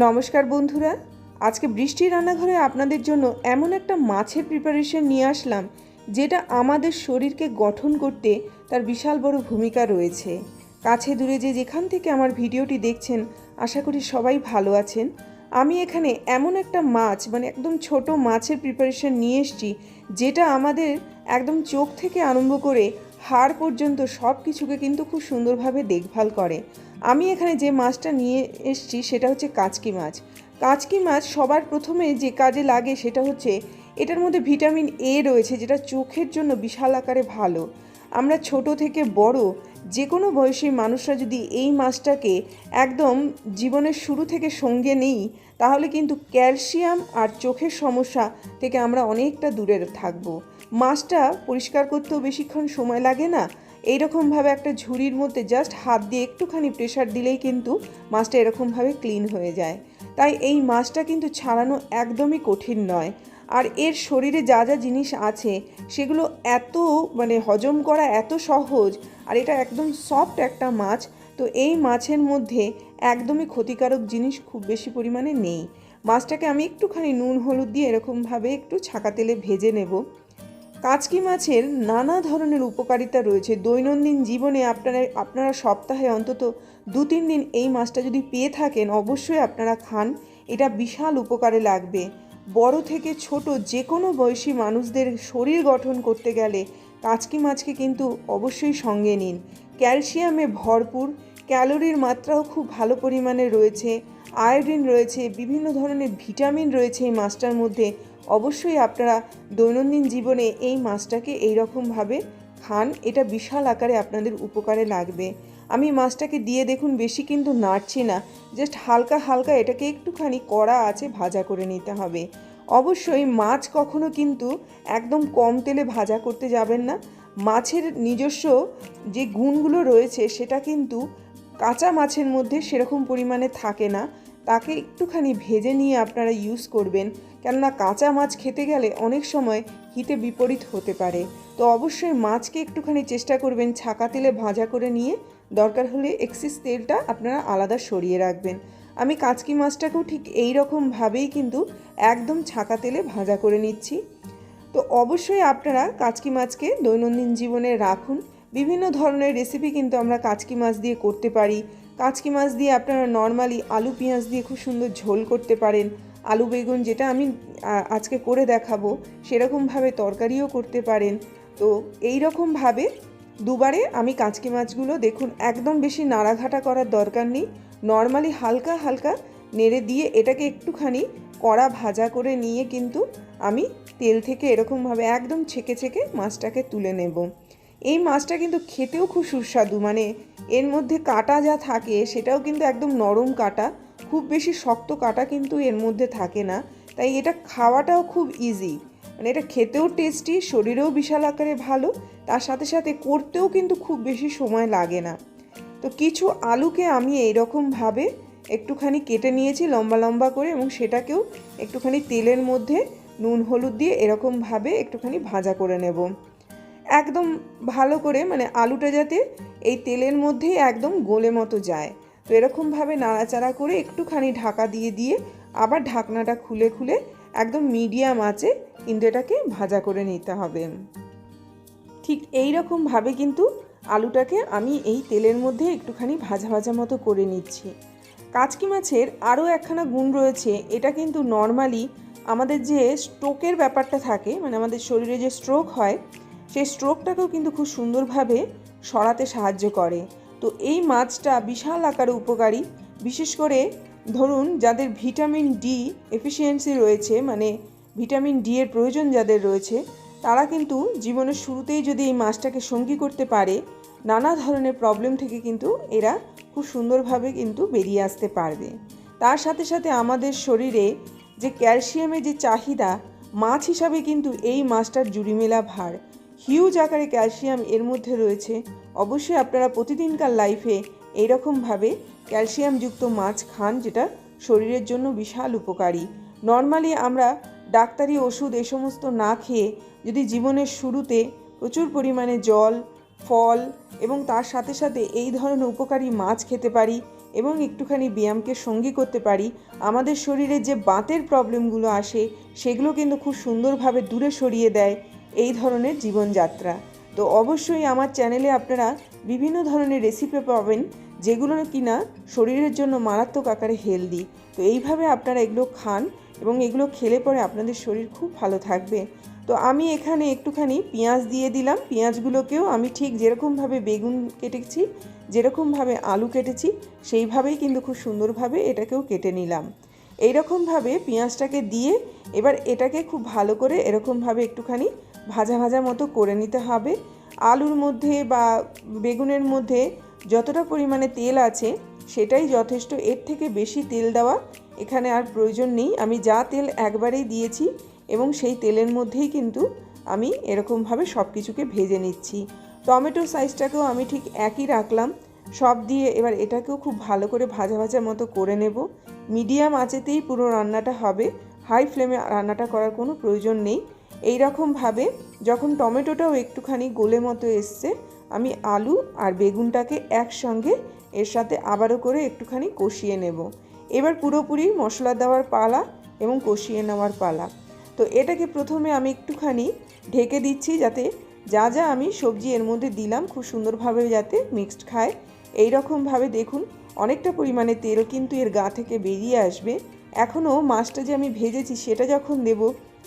নমস্কার বন্ধুরা, আজকে বৃষ্টির রান্নাঘরে আপনাদের জন্য এমন একটা মাছের প্রিপারেশন নিয়ে আসলাম যেটা আমাদের শরীরকে গঠন করতে তার বিশাল বড় ভূমিকা রয়েছে। কাছে দূরে যে যেখান থেকে আমার ভিডিওটি দেখছেন, আশা করি সবাই ভালো আছেন। আমি এখানে এমন একটা মাছ একদম ছোট মাছের প্রিপারেশন নিয়ে এসেছি যেটা আমাদের একদম চোখ থেকে আরম্ভ করে হাড় পর্যন্ত সব কিছুকে কিন্তু খুব সুন্দরভাবে দেখভাল করে। আমি এখানে যে মাছটা নিয়ে এসেছি সেটা হচ্ছে কাচকি মাছ। কাচকি মাছ সবার প্রথমে যে কাজে লাগে সেটা হচ্ছে এটার মধ্যে ভিটামিন এ রয়েছে, যেটা চোখের জন্য বিশাল আকারে ভালো। আমরা ছোট থেকে বড় যে কোনো বয়সী মানুষরা যদি এই মাছটাকে একদম জীবনের শুরু থেকে সঙ্গে নিই, তাহলে কিন্তু ক্যালসিয়াম আর চোখের সমস্যা থেকে আমরা অনেকটা দূরে থাকবো। মাছটা পরিষ্কার করতেও বেশিক্ষণ সময় লাগে না। এইরকমভাবে একটা ঝুড়ির মধ্যে জাস্ট হাত দিয়ে একটুখানি প্রেশার দিলেই কিন্তু মাছটা এরকমভাবে ক্লিন হয়ে যায়। তাই এই মাছটা কিন্তু ছাড়ানো একদমই কঠিন নয়। আর এর শরীরে যা যা জিনিস আছে সেগুলো এত হজম করা এত সহজ, আর এটা একদম সফট একটা মাছ। তো এই মাছের মধ্যে একদমই ক্ষতিকারক জিনিস খুব বেশি পরিমাণে নেই। মাছটাকে আমি একটুখানি নুন হলুদ দিয়ে এরকমভাবে একটু ছাকা তেলে ভেজে নেব। কাচকি মাছের নানা ধরনের উপকারিতা রয়েছে। দৈনন্দিন জীবনে আপনারা সপ্তাহে অন্তত 2-3 দিন এই মাছটা যদি পেয়ে থাকেন, অবশ্যই আপনারা খান। এটা বিশাল উপকারে লাগবে। বড় থেকে ছোট যে কোনো বয়সী মানুষদের শরীর গঠন করতে গেলে কাচকি মাছকে কিন্তু অবশ্যই সঙ্গে নিন। ক্যালসিয়ামে ভরপুর, ক্যালোরির মাত্রাও খুব ভালো পরিমাণে রয়েছে, আয়োডিন রয়েছে, বিভিন্ন ধরনের ভিটামিন রয়েছে এই মাছটার মধ্যে। অবশ্যই আপনারা দৈনন্দিন জীবনে এই মাছটাকে এইরকমভাবে খান, এটা বিশাল আকারে আপনাদের উপকারে লাগবে। আমি মাছটাকে দিয়ে দেখুন বেশি কিন্তু নাড়ছি না, জাস্ট হালকা হালকা এটাকে একটুখানি কড়া আছে ভাজা করে নিতে হবে। অবশ্যই মাছ কখনো কিন্তু একদম কম তেলে ভাজা করতে যাবেন না। মাছের নিজস্ব যে গুণগুলো রয়েছে সেটা কিন্তু কাঁচা মাছের মধ্যে সেরকম পরিমাণে থাকে না। তাকে একটুখানি ভেজে নিয়ে আপনারা ইউজ করবেন, কেননা কাঁচা মাছ খেতে গেলে অনেক সময় হিতে বিপরীত হতে পারে। তো অবশ্যই মাছকে একটুখানি চেষ্টা করবেন ছাকা তেলে ভাজা করে নিয়ে, দরকার হলে এক্সেস তেলটা আপনারা আলাদা সরিয়ে রাখবেন। আমি কাচকি মাছটাকেও ঠিক এই রকমভাবেই কিন্তু একদম ছাকা তেলে ভাজা করে নিচ্ছি। তো অবশ্যই আপনারা কাচকি মাছকে দৈনন্দিন জীবনে রাখুন। বিভিন্ন ধরনের রেসিপি কিন্তু আমরা কাচকি মাছ দিয়ে করতে পারি। কাচকি মাছ দিয়ে আপনারা নর্মালি আলু পেঁয়াজ দিয়ে খুব সুন্দর ঝোল করতে পারেন। আলু বেগুন, যেটা আমি আজকে করে দেখাবো, সেরকমভাবে তরকারিও করতে পারেন। তো এই রকমভাবে দুবারে আমি কাচকি মাছগুলো দেখুন একদম বেশি নাড়াঘাটা করার দরকার নেই, নর্মালি হালকা হালকা নেড়ে দিয়ে এটাকে একটুখানি কড়া ভাজা করে নিয়ে কিন্তু আমি তেল থেকে এরকমভাবে একদম ছেঁকে ছেঁকে মাছটাকে তুলে নেব। এই মাছটা কিন্তু খেতেও খুব সুস্বাদু, এর মধ্যে কাঁটা যা থাকে সেটাও কিন্তু একদম নরম কাঁটা, খুব বেশি শক্ত কাঁটা কিন্তু এর মধ্যে থাকে না। তাই এটা খাওয়াটাও খুব ইজি, এটা খেতেও টেস্টি, শরীরেও বিশাল আকারে ভালো, তার সাথে সাথে করতেও কিন্তু খুব বেশি সময় লাগে না। তো কিছু আলুকে আমি এইরকমভাবে একটুখানি কেটে নিয়েছি লম্বা লম্বা করে, এবং সেটাকেও একটুখানি তেলের মধ্যে নুন হলুদ দিয়ে এরকমভাবে একটুখানি ভাজা করে নেব। একদম ভালো করে আলুটা যাতে এই তেলের মধ্যেই একদম গলে মতো যায়। তো এরকমভাবে নাড়াচাড়া করে একটুখানি ঢাকা দিয়ে দিয়ে আবার ঢাকনাটা খুলে খুলে একদম মিডিয়াম আঁচে কিন্তু এটাকে ভাজা করে নিতে হবে। ঠিক এই রকমভাবে কিন্তু আলুটাকে আমি এই তেলের মধ্যে একটুখানি ভাজা ভাজা মতো করে নিচ্ছি। কাচকি মাছের আরও একখানা গুণ রয়েছে, এটা কিন্তু নর্মালি আমাদের যে স্ট্রোকের ব্যাপারটা থাকে, আমাদের শরীরে যে স্ট্রোক হয়, সেই স্ট্রোকটাকেও কিন্তু খুব সুন্দরভাবে সরাতে সাহায্য করে। তো এই মাছটা বিশাল আকারে উপকারী, বিশেষ করে ধরুন যাদের ভিটামিন ডি এফিসিয়েন্সি রয়েছে, ভিটামিন ডি এর প্রয়োজন যাদের রয়েছে, তারা কিন্তু জীবনের শুরুতেই যদি এই মাছটাকে সঙ্গী করতে পারে, নানা ধরনের প্রবলেম থেকে কিন্তু এরা খুব সুন্দরভাবে কিন্তু বেরিয়ে আসতে পারবে। তার সাথে সাথে আমাদের শরীরে যে ক্যালসিয়ামের যে চাহিদা, মাছ হিসাবে কিন্তু এই মাছটার জুড়ি মেলা ভার, হিউজ আকারে ক্যালসিয়াম এর মধ্যে রয়েছে। অবশ্যই আপনারা প্রতিদিনকার লাইফে এইরকমভাবে ক্যালসিয়ামযুক্ত মাছ খান, যেটা শরীরের জন্য বিশাল উপকারী। নর্মালি আমরা ডাক্তারি ওষুধ এ সমস্ত না খেয়ে যদি জীবনের শুরুতে প্রচুর পরিমাণে জল, ফল এবং তার সাথে সাথে এই ধরনের উপকারী মাছ খেতে পারি, এবং একটুখানি ব্যায়ামকে সঙ্গী করতে পারি, আমাদের শরীরে যে বাতের প্রবলেমগুলো আসে সেগুলো কিন্তু খুব সুন্দরভাবে দূরে সরিয়ে দেয় এই ধরনের জীবনযাত্রা। তো অবশ্যই আমার চ্যানেলে আপনারা বিভিন্ন ধরনের রেসিপি পাবেন যেগুলো কিনা শরীরের জন্য মারাত্মক আকারে হেলদি। তো এইভাবে আপনারা এগুলো খান এবং এগুলো খেলে পরে আপনাদের শরীর খুব ভালো থাকবে। তো আমি এখানে একটুখানি পেঁয়াজ দিয়ে দিলাম। পেঁয়াজগুলোকেও আমি ঠিক যেরকমভাবে বেগুন কেটেছি, যেরকমভাবে আলু কেটেছি, সেইভাবেই কিন্তু খুব সুন্দরভাবে এটাকেও কেটে নিলাম। এইরকমভাবে পেঁয়াজটাকে দিয়ে এবার এটাকে খুব ভালো করে এরকমভাবে একটুখানি ভাজা ভাজা মতো করে নিতে হবে। আলুর মধ্যে বা বেগুনের মধ্যে যতটা পরিমাণে তেল আছে সেটাই যথেষ্ট, এর থেকে বেশি তেল দেওয়া এখানে আর প্রয়োজন নেই। আমি যা তেল একবারেই দিয়েছি এবং সেই তেলের মধ্যেই কিন্তু আমি এরকমভাবে সব কিছুকে ভেজে নিচ্ছি। টমেটো সাইজটাকেও আমি ঠিক একই রাখলাম, সব দিয়ে এবার এটাকেও খুব ভালো করে ভাজা ভাজা মতো করে নেব। মিডিয়াম আঁচেতেই পুরো রান্নাটা হবে, হাই ফ্লেমে রান্নাটা করার কোনো প্রয়োজন নেই। এই রকমভাবে যখন টমেটোটাও একটুখানি গলে মতো এসছে, আমি আলু আর বেগুনটাকে একসঙ্গে এর সাথে আবারও করে একটুখানি কষিয়ে নেব। এবার পুরোপুরি মশলা দেওয়ার পালা এবং কষিয়ে নেওয়ার পালা। তো এটাকে প্রথমে আমি একটুখানি ঢেকে দিচ্ছি যাতে যা যা আমি সবজি এর মধ্যে দিলাম খুব সুন্দরভাবে যাতে মিক্সড খায়। এই রকমভাবে দেখুন অনেকটা পরিমাণে তেল কিন্তু এর গা থেকে বেরিয়ে আসবে। এখনও মাছটা যে আমি ভেজেছি সেটা যখন দেব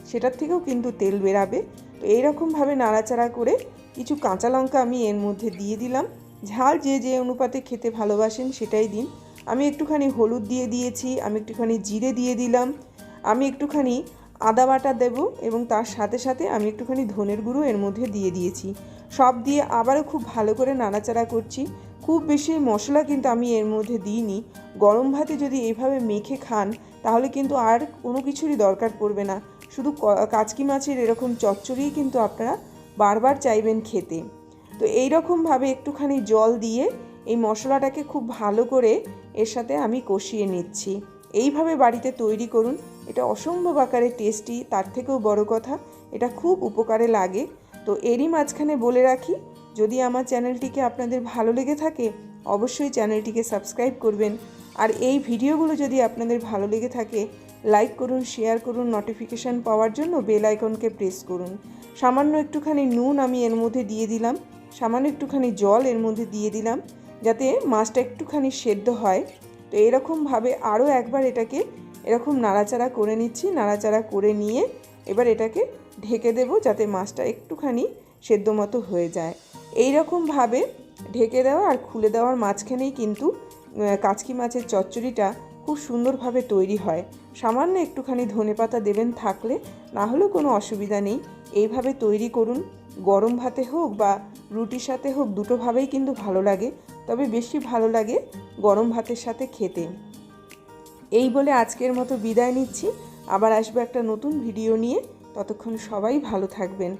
সেটার থেকেও কিন্তু তেল বেরাবে। তো এইরকমভাবে নাড়াচাড়া করে কিছু কাঁচা লঙ্কা আমি এর মধ্যে দিয়ে দিলাম। ঝাল যে যে অনুপাতে খেতে ভালোবাসেন সেটাই দিন। আমি একটুখানি হলুদ দিয়ে দিয়েছি, আমি একটুখানি জিরে দিয়ে দিলাম, আমি একটুখানি আদা বাটা দেব এবং তার সাথে সাথে আমি একটুখানি ধনের গুঁড়ো এর মধ্যে দিয়ে দিয়েছি। সব দিয়ে আবারও খুব ভালো করে নাড়াচাড়া করছি। খুব বেশি মশলা কিন্তু আমি এর মধ্যে দিইনি। গরম ভাতে যদি এইভাবে মেখে খান তাহলে কিন্তু আর কোনো কিছুরই দরকার পড়বে না, শুধু কাচকি মাছের এরকম চচ্চড়িই কিন্তু আপনারা বারবার চাইবেন খেতে। তো এই রকমভাবে একটুখানি জল দিয়ে এই মশলাটাকে খুব ভালো করে এর সাথে আমি কষিয়ে নিচ্ছি। এইভাবে বাড়িতে তৈরি করুন, এটা অসম্ভব আকারে টেস্টি, তার থেকেও বড় কথা এটা খুব উপকারে লাগে। তো এরই মাঝখানে বলে রাখি, যদি আমার চ্যানেলটিকে আপনাদের ভালো লেগে থাকে অবশ্যই চ্যানেলটিকে সাবস্ক্রাইব করবেন। আর এই ভিডিওগুলো যদি আপনাদের ভালো লেগে থাকে লাইক করুন, শেয়ার করুন, নোটিফিকেশান পাওয়ার জন্য বেল আইকনকে প্রেস করুন। সামান্য একটুখানি নুন আমি এর মধ্যে দিয়ে দিলাম, সামান্য একটুখানি জল এর মধ্যে দিয়ে দিলাম যাতে মাছটা একটুখানি সেদ্ধ হয়। তো এরকমভাবে আরও একবার এটাকে এরকম নাড়াচাড়া করে নিচ্ছি। নাড়াচাড়া করে নিয়ে এবার এটাকে ঢেকে দেব যাতে মাছটা একটুখানি সেদ্ধ মতো হয়ে যায়। এই রকমভাবে ঢেকে দেওয়া আর খুলে দেওয়ার মাঝখানেই কিন্তু কাচকি মাছের চচ্চড়িটা খুব সুন্দরভাবে তৈরি হয়। সামান্য একটুখানি ধনেপাতা দেবেন থাকলে, না হলেও কোনো অসুবিধা নেই। এইভাবে তৈরি করুন, গরম ভাতে হোক বা রুটির সাথে হোক দুটোভাবেই কিন্তু ভালো লাগে, তবে বেশি ভালো লাগে গরম ভাতের সাথে খেতে। এই বলে আজকের মতো বিদায় নিচ্ছি, আবার আসবো একটা নতুন ভিডিও নিয়ে। ততক্ষণ সবাই ভালো থাকবেন।